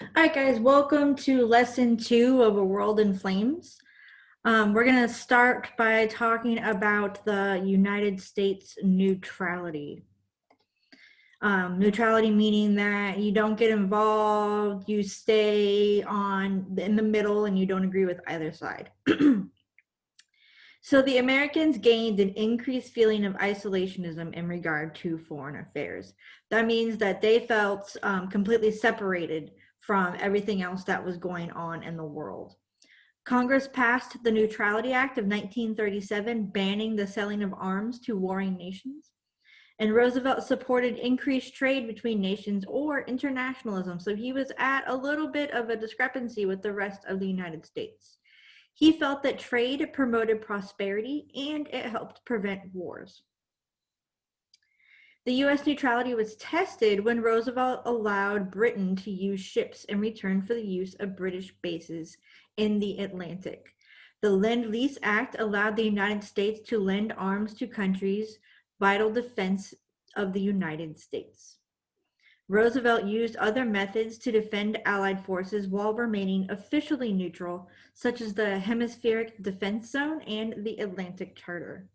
All right, guys, welcome to lesson 2 of A World in Flames. We're going to start by talking about the United States neutrality. Neutrality meaning that you don't get involved, you stay in the middle, and you don't agree with either side. So the Americans gained an increased feeling of isolationism in regard to foreign affairs. That means that they felt completely separated from everything else that was going on in the world. Congress passed the Neutrality Act of 1937, banning the selling of arms to warring nations. And Roosevelt supported increased trade between nations or internationalism. So he was at a little bit of a discrepancy with the rest of the United States. He felt that trade promoted prosperity and it helped prevent wars. The U.S. neutrality was tested when Roosevelt allowed Britain to use ships in return for the use of British bases in the Atlantic. The Lend-Lease Act allowed the United States to lend arms to countries' vital defense of the United States. Roosevelt used other methods to defend Allied forces while remaining officially neutral, such as the Hemispheric Defense Zone and the Atlantic Charter.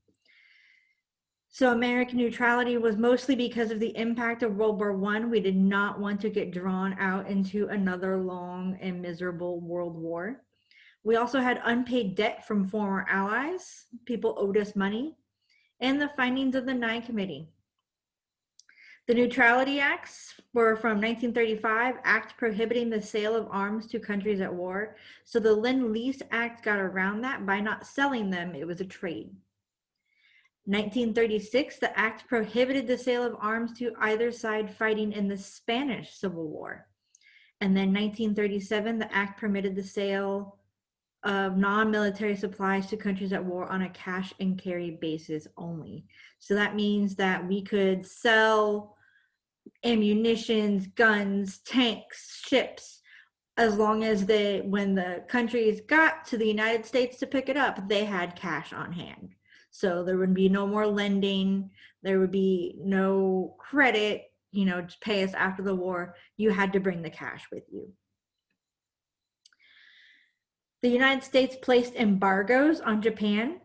So American neutrality was mostly because of the impact of World War I. We did not want to get drawn out into another long and miserable world war. We also had unpaid debt from former allies. People owed us money. And the findings of the Nye Committee. The Neutrality Acts were from 1935, act prohibiting the sale of arms to countries at war. So the Lend-Lease Act got around that by not selling them. It was a trade. 1936, the act prohibited the sale of arms to either side fighting in the Spanish Civil War. And then 1937, the act permitted the sale of non-military supplies to countries at war on a cash and carry basis only. So that means that we could sell ammunitions, guns, tanks, ships, as long as when the countries got to the United States to pick it up, they had cash on hand. So there would be no more lending. There would be no credit, to pay us after the war. You had to bring the cash with you. The United States placed embargoes on Japan.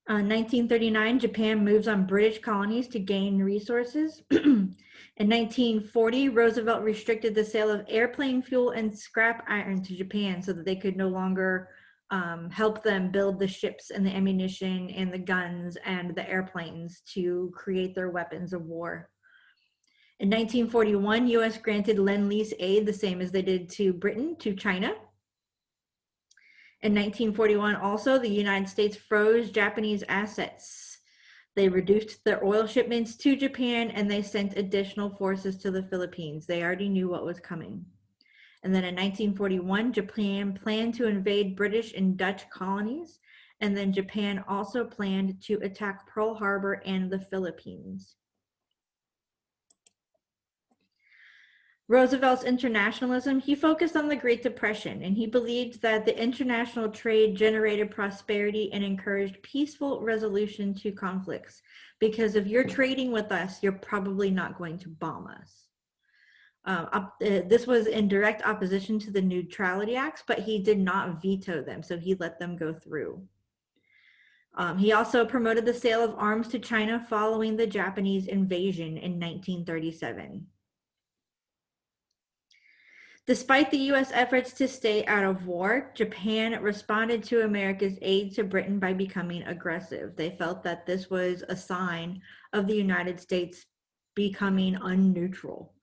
In 1939, Japan moves on British colonies to gain resources. In 1940, Roosevelt restricted the sale of airplane fuel and scrap iron to Japan so that they could no longer help them build the ships and the ammunition and the guns and the airplanes to create their weapons of war. In 1941, U.S. granted Lend-Lease aid, the same as they did to Britain, to China. In 1941, also, the United States froze Japanese assets. They reduced their oil shipments to Japan, and they sent additional forces to the Philippines. They already knew what was coming. And then in 1941, Japan planned to invade British and Dutch colonies, and then Japan also planned to attack Pearl Harbor and the Philippines. Roosevelt's internationalism, he focused on the Great Depression, and he believed that the international trade generated prosperity and encouraged peaceful resolution to conflicts. Because if you're trading with us, you're probably not going to bomb us. This was in direct opposition to the Neutrality Acts, but he did not veto them, so he let them go through. He also promoted the sale of arms to China following the Japanese invasion in 1937. Despite the U.S. efforts to stay out of war, Japan responded to America's aid to Britain by becoming aggressive. They felt that this was a sign of the United States becoming unneutral.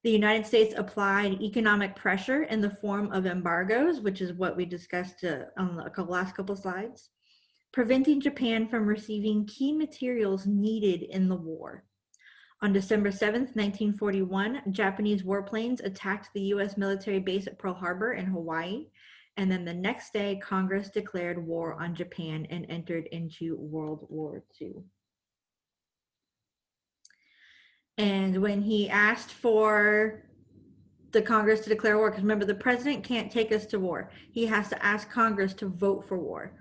The United States applied economic pressure in the form of embargoes, which is what we discussed on the last couple slides, preventing Japan from receiving key materials needed in the war. On December 7th, 1941, Japanese warplanes attacked the U.S. military base at Pearl Harbor in Hawaii, and then the next day, Congress declared war on Japan and entered into World War II. And when he asked for the Congress to declare war, because remember, the president can't take us to war. He has to ask Congress to vote for war.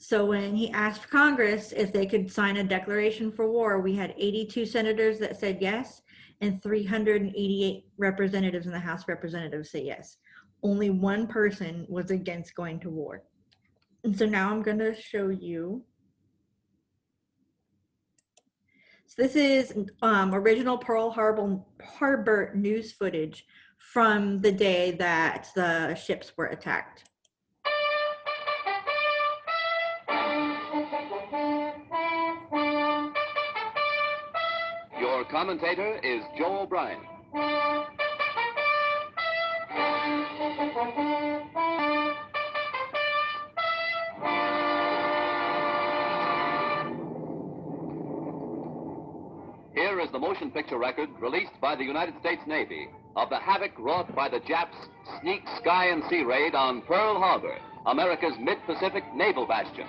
So when he asked Congress if they could sign a declaration for war, we had 82 senators that said yes, and 388 representatives in the House of Representatives say yes. Only one person was against going to war. And so now I'm going to show you. So this is original Pearl Harbor news footage from the day that the ships were attacked. Your commentator is Joe O'Brien. Here is the motion picture record released by the United States Navy of the havoc wrought by the Japs' sneak sky and sea raid on Pearl Harbor, America's mid-Pacific naval bastion.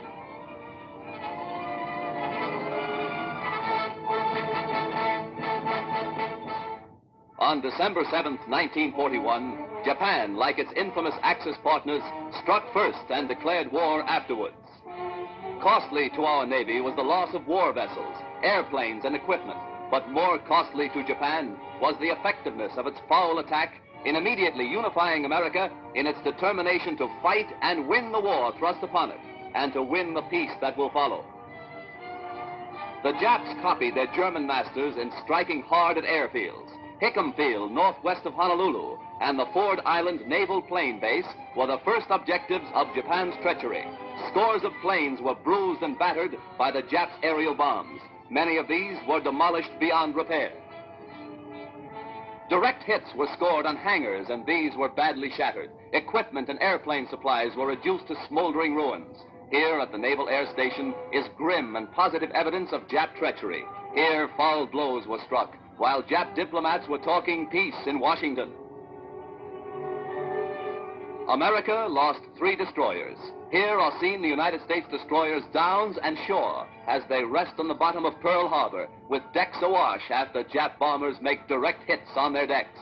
On December 7th, 1941, Japan, like its infamous Axis partners, struck first and declared war afterwards. Costly to our Navy was the loss of war vessels, airplanes, and equipment, but more costly to Japan was the effectiveness of its foul attack in immediately unifying America in its determination to fight and win the war thrust upon it, and to win the peace that will follow. The Japs copied their German masters in striking hard at airfields. Hickam Field, northwest of Honolulu, and the Ford Island Naval Plane Base were the first objectives of Japan's treachery. Scores of planes were bruised and battered by the Japs' aerial bombs. Many of these were demolished beyond repair. Direct hits were scored on hangars, and these were badly shattered. Equipment and airplane supplies were reduced to smoldering ruins. Here at the Naval Air Station is grim and positive evidence of Jap treachery. Here foul blows were struck, while Jap diplomats were talking peace in Washington. America lost 3 destroyers. Here are seen the United States destroyers Downs and Shaw as they rest on the bottom of Pearl Harbor with decks awash after Jap bombers make direct hits on their decks.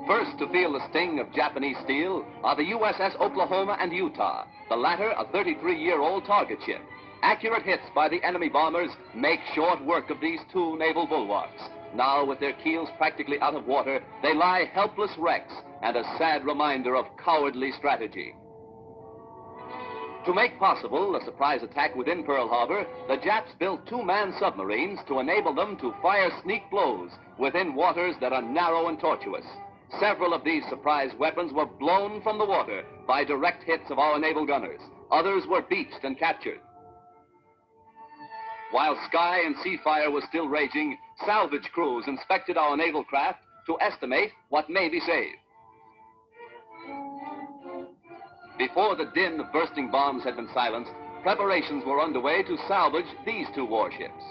First to feel the sting of Japanese steel are the USS Oklahoma and Utah, the latter a 33-year-old target ship. Accurate hits by the enemy bombers make short work of these 2 naval bulwarks. Now, with their keels practically out of water, they lie helpless wrecks and a sad reminder of cowardly strategy. To make possible a surprise attack within Pearl Harbor, the Japs built 2-man submarines to enable them to fire sneak blows within waters that are narrow and tortuous. Several of these surprise weapons were blown from the water by direct hits of our naval gunners. Others were beached and captured. While sky and sea fire was still raging, salvage crews inspected our naval craft to estimate what may be saved. Before the din of bursting bombs had been silenced, preparations were underway to salvage these 2 warships.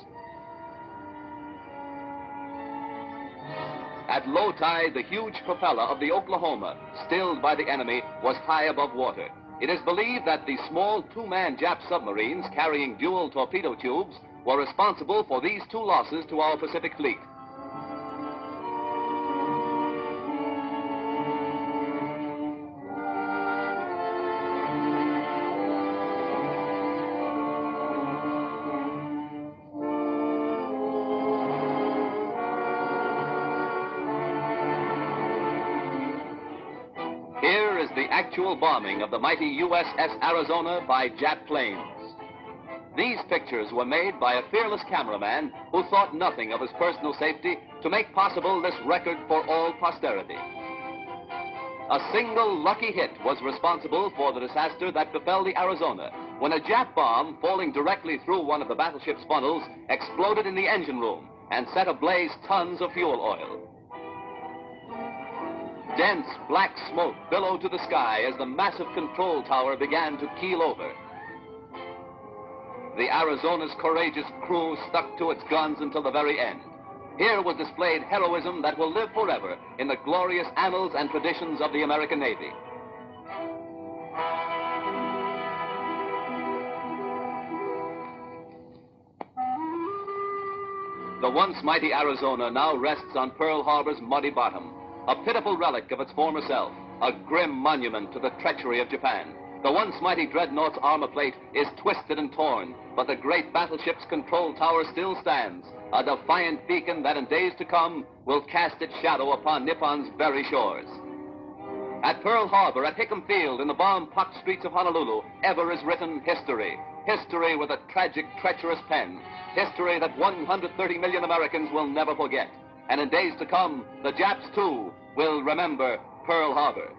At low tide, the huge propeller of the Oklahoma, stilled by the enemy, was high above water. It is believed that the small 2-man Jap submarines carrying dual torpedo tubes were responsible for these 2 losses to our Pacific fleet. Here is the actual bombing of the mighty USS Arizona by Jap planes. These pictures were made by a fearless cameraman who thought nothing of his personal safety to make possible this record for all posterity. A single lucky hit was responsible for the disaster that befell the Arizona when a Jap bomb falling directly through one of the battleship's funnels exploded in the engine room and set ablaze tons of fuel oil. Dense black smoke billowed to the sky as the massive control tower began to keel over. The Arizona's courageous crew stuck to its guns until the very end. Here was displayed heroism that will live forever in the glorious annals and traditions of the American Navy. The once mighty Arizona now rests on Pearl Harbor's muddy bottom, a pitiful relic of its former self, a grim monument to the treachery of Japan. The once mighty dreadnought's armor plate is twisted and torn, but the great battleship's control tower still stands, a defiant beacon that in days to come will cast its shadow upon Nippon's very shores. At Pearl Harbor, at Hickam Field, in the bomb-pocked streets of Honolulu, ever is written history. History with a tragic, treacherous pen. History that 130 million Americans will never forget. And in days to come, the Japs, too, will remember Pearl Harbor.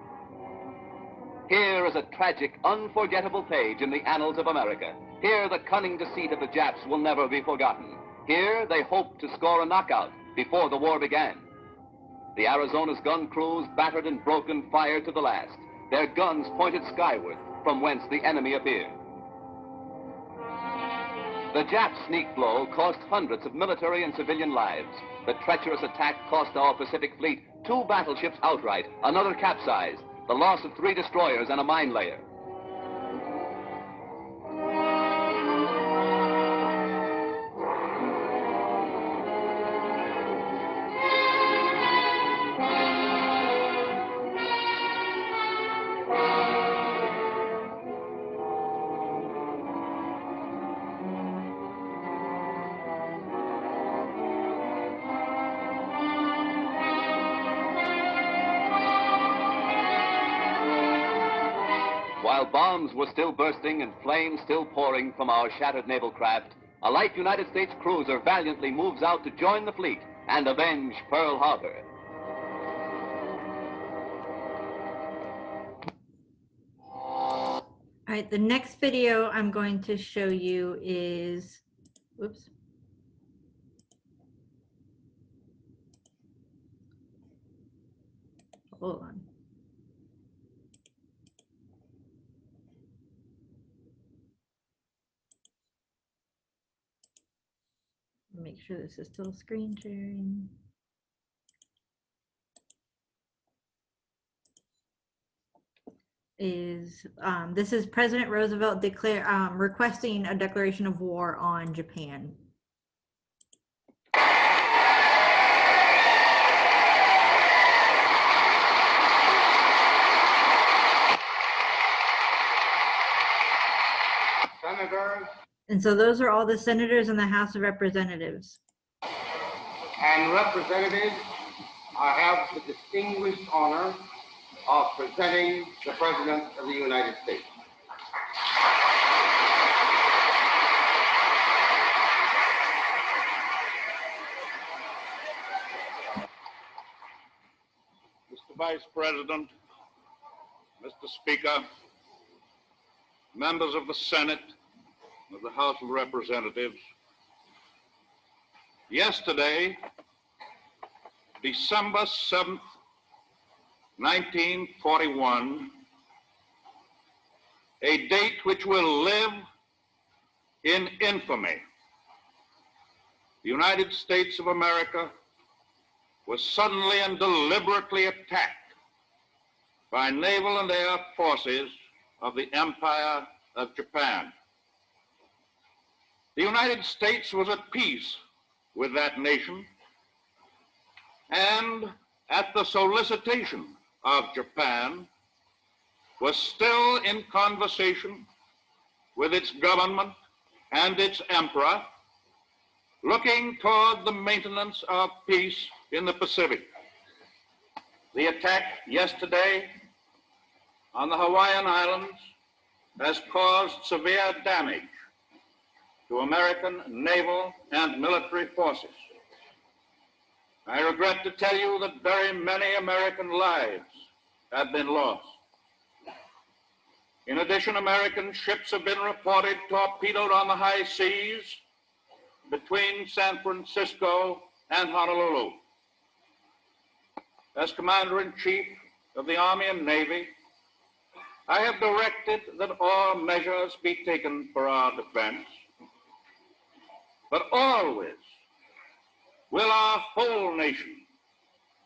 Here is a tragic, unforgettable page in the annals of America. Here, the cunning deceit of the Japs will never be forgotten. Here, they hoped to score a knockout before the war began. The Arizona's gun crews, battered and broken, fired to the last. Their guns pointed skyward, from whence the enemy appeared. The Japs' sneak blow cost hundreds of military and civilian lives. The treacherous attack cost our Pacific Fleet 2 battleships outright, another capsized, the loss of 3 destroyers and a mine layer. While bombs were still bursting and flames still pouring from our shattered naval craft, a light United States cruiser valiantly moves out to join the fleet and avenge Pearl Harbor. All right, the next video I'm going to show you is, whoops. Hold on. Make sure this is still screen sharing. This is President Roosevelt requesting a declaration of war on Japan. Senators And so those are all the senators in the House of Representatives. and representatives, I have the distinguished honor of presenting the President of the United States. Mr. Vice President, Mr. Speaker, members of the Senate, of the House of Representatives, yesterday, December 7th, 1941, a date which will live in infamy, the United States of America was suddenly and deliberately attacked by naval and air forces of the Empire of Japan. The United States was at peace with that nation, and at the solicitation of Japan, was still in conversation with its government and its emperor, looking toward the maintenance of peace in the Pacific. The attack yesterday on the Hawaiian Islands has caused severe damage to American naval and military forces. I regret to tell you that very many American lives have been lost. In addition, American ships have been reported torpedoed on the high seas between San Francisco and Honolulu. As Commander-in-Chief of the Army and Navy, I have directed that all measures be taken for our defense, but always will our whole nation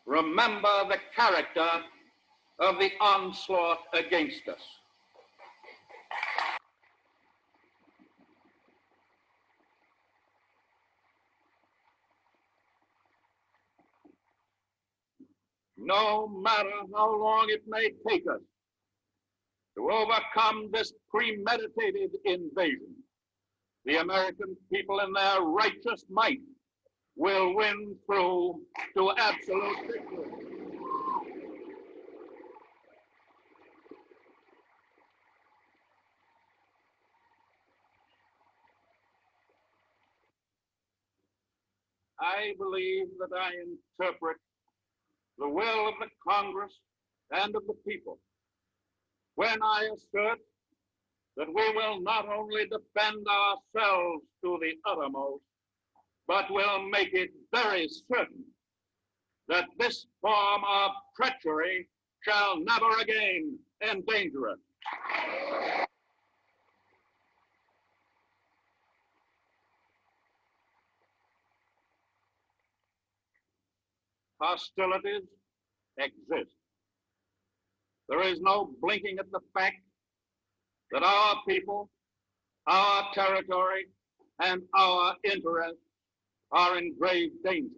remember the character of the onslaught against us. No matter how long it may take us to overcome this premeditated invasion, the American people in their righteous might will win through to absolute victory. I believe that I interpret the will of the Congress and of the people when I assert that we will not only defend ourselves to the uttermost, but will make it very certain that this form of treachery shall never again endanger us. Hostilities exist. There is no blinking at the fact that our people, our territory, and our interests are in grave danger.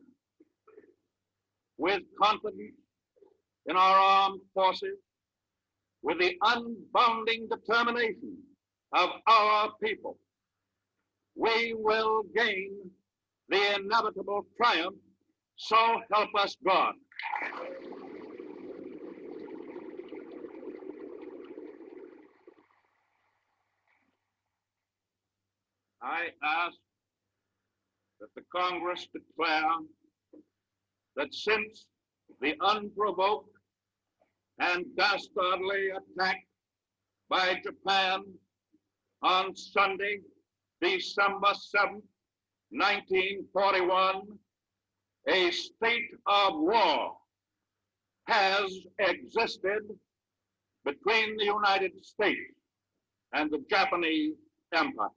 With confidence in our armed forces, with the unbounding determination of our people, we will gain the inevitable triumph, so help us God. I ask that the Congress declare that since the unprovoked and dastardly attack by Japan on Sunday, December 7th, 1941, a state of war has existed between the United States and the Japanese Empire.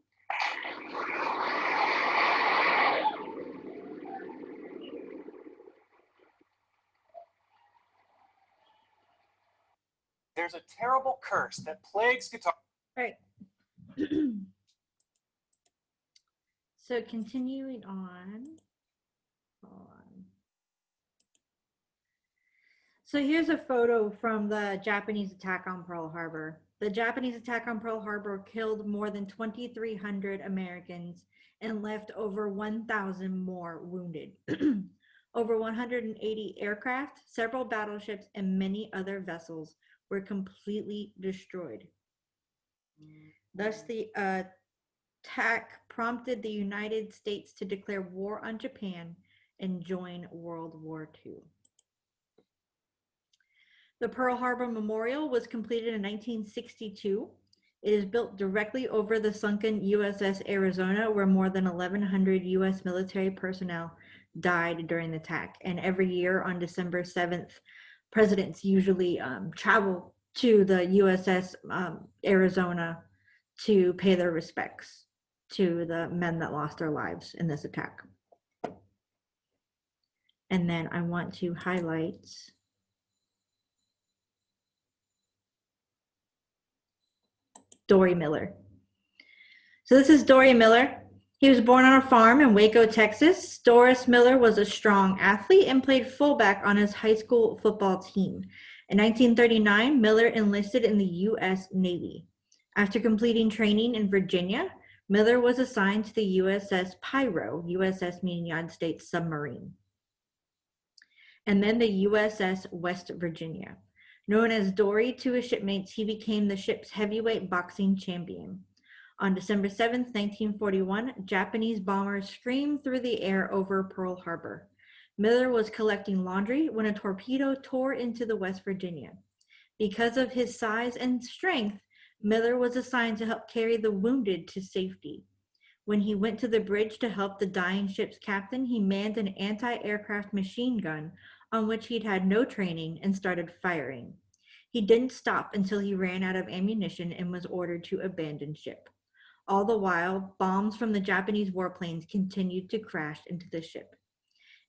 There's a terrible curse that plagues guitar. Right. So continuing on. Hold on. So here's a photo from the Japanese attack on Pearl Harbor. The Japanese attack on Pearl Harbor killed more than 2,300 Americans and left over 1,000 more wounded. Over 180 aircraft, several battleships, and many other vessels were completely destroyed. Thus, the attack prompted the United States to declare war on Japan and join World War II. The Pearl Harbor Memorial was completed in 1962. It is built directly over the sunken USS Arizona, where more than 1,100 U.S. military personnel died during the attack. And every year on December 7th, presidents usually travel to the USS Arizona to pay their respects to the men that lost their lives in this attack. And then I want to highlight Dory Miller. So this is Dory Miller. He was born on a farm in Waco, Texas. Doris Miller was a strong athlete and played fullback on his high school football team. In 1939, Miller enlisted in the U.S. Navy. After completing training in Virginia, Miller was assigned to the USS Pyro, USS meaning United States submarine, and then the USS West Virginia. Known as Dory to his shipmates, he became the ship's heavyweight boxing champion. On December 7th, 1941, Japanese bombers screamed through the air over Pearl Harbor. Miller was collecting laundry when a torpedo tore into the West Virginia. Because of his size and strength, Miller was assigned to help carry the wounded to safety. When he went to the bridge to help the dying ship's captain, he manned an anti-aircraft machine gun on which he'd had no training and started firing. He didn't stop until he ran out of ammunition and was ordered to abandon ship. All the while, bombs from the Japanese warplanes continued to crash into the ship.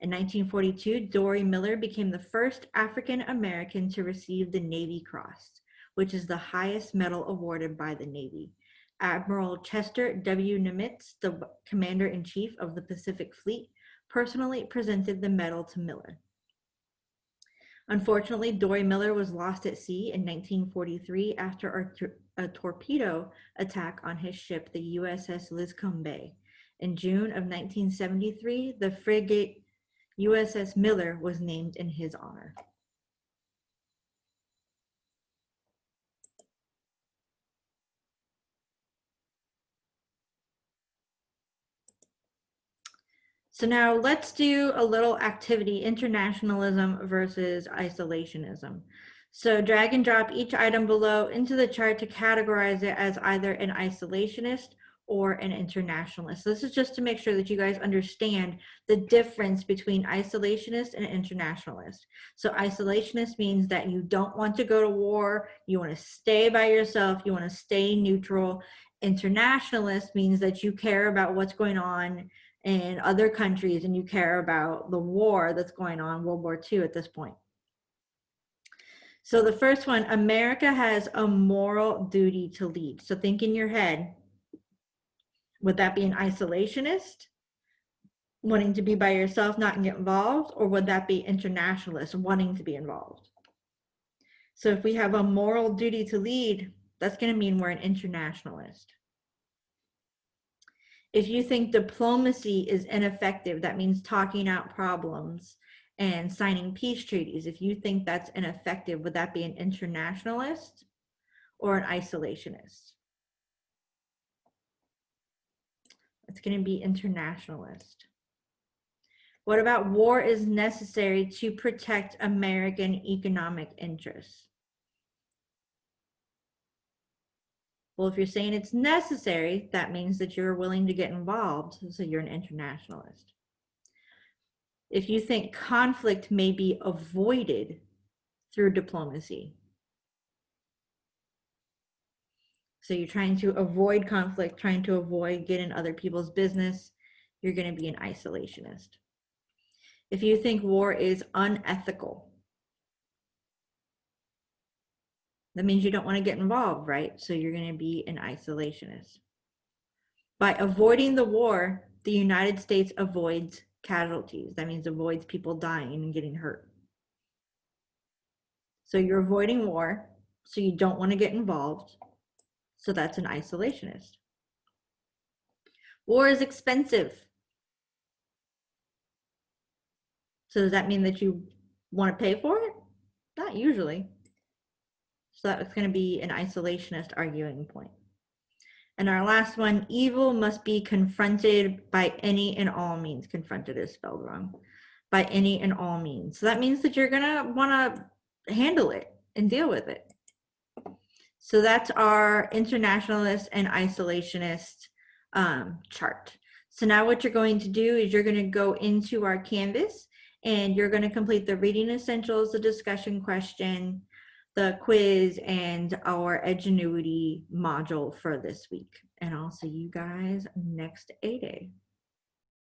In 1942, Dory Miller became the first African American to receive the Navy Cross, which is the highest medal awarded by the Navy. Admiral Chester W. Nimitz, the commander-in-chief of the Pacific Fleet, personally presented the medal to Miller. Unfortunately, Dory Miller was lost at sea in 1943 after a torpedo attack on his ship, the USS Liscombe Bay. In June of 1973, the frigate USS Miller was named in his honor. So now let's do a little activity, internationalism versus isolationism. So drag and drop each item below into the chart to categorize it as either an isolationist or an internationalist. So this is just to make sure that you guys understand the difference between isolationist and internationalist. So isolationist means that you don't want to go to war, you want to stay by yourself, you want to stay neutral. Internationalist means that you care about what's going on in other countries and you care about the war that's going on, World War II at this point. So the first one, America has a moral duty to lead. So think in your head, would that be an isolationist, wanting to be by yourself, not get involved, or would that be internationalist, wanting to be involved? So if we have a moral duty to lead, that's going to mean we're an internationalist. If you think diplomacy is ineffective, that means talking out problems and signing peace treaties. If you think that's ineffective, would that be an internationalist or an isolationist? It's going to be internationalist. What about war is necessary to protect American economic interests? Well, if you're saying it's necessary, that means that you're willing to get involved, so you're an internationalist. If you think conflict may be avoided through diplomacy, so you're trying to avoid conflict, trying to avoid getting other people's business, you're going to be an isolationist. If you think war is unethical, that means you don't want to get involved, right? So you're going to be an isolationist. By avoiding the war, the United States avoids casualties. That means avoids people dying and getting hurt. So you're avoiding war, so you don't want to get involved. So that's an isolationist. War is expensive. So does that mean that you want to pay for it? Not usually. So that's going to be an isolationist arguing point. And our last one, evil must be confronted by any and all means. Confronted is spelled wrong. By any and all means. So that means that you're going to want to handle it and deal with it. So that's our internationalist and isolationist chart. So now what you're going to do is you're going to go into our Canvas and you're going to complete the reading essentials, the discussion question, the quiz, and our Edgenuity module for this week. And I'll see you guys next A-Day.